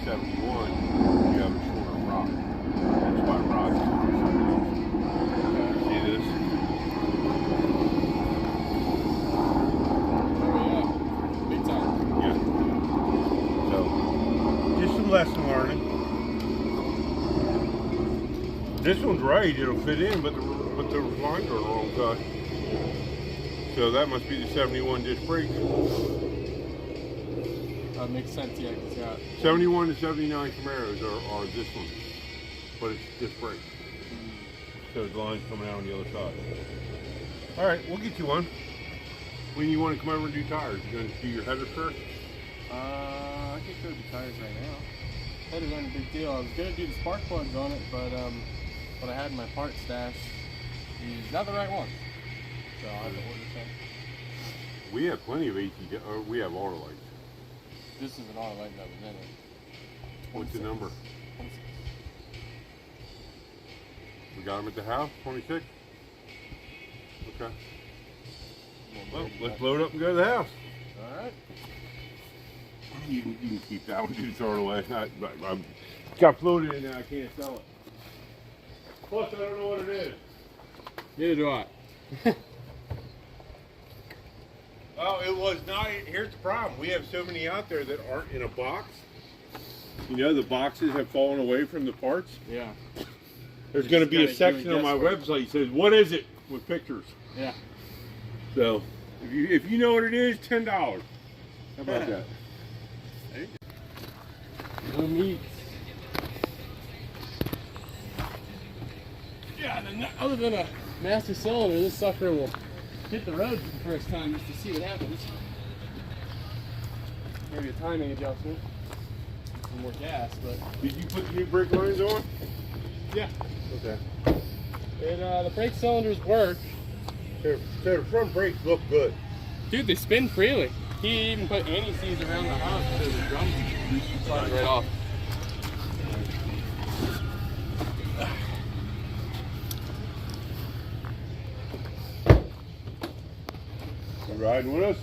71, you have a shorter rod. That's why rods see this? Oh yeah, big time. Yeah. So, just some lesson learning. This one's right, it'll fit in, but the lines are the wrong cut. So that must be the 71 disc brakes. That makes sense, yeah, because yeah. 71 to 79 Camaros are this one, but it's disc brakes. So the line's coming out on the other side. All right, we'll get you one. When you want to come over and do tires, you going to do your headers first? I can go do tires right now. Headers aren't a big deal. I was gonna do the spark plugs on it, but what I had in my part stash is not the right one. So I'll have to order some. We have plenty of AT, or we have auto lights. This is an auto light that was in it. What's the number? 26. We got them at the house, 26? Okay. Well, let's load up and go to the house. Alright. You can keep that one, you can throw it away. I've got floated in there, I can't sell it. Plus, I don't know what it is. Neither do I. Well, it was not. Here's the problem. We have so many out there that aren't in a box. You know, the boxes have fallen away from the parts. Yeah. There's going to be a section on my website that says, "What is it?" with pictures. Yeah. So, if you know what it is, $10. How about that? No meat. Yeah, other than a master cylinder, this sucker will hit the road for the first time just to see what happens. Maybe a timing adjustment, some more gas, but... Did you put the new brake lines on? Yeah. Okay. The brake cylinders work. So the front brakes look good. Dude, they spin freely. He even put anti-seize around the house so the drum slides right off. You riding with us?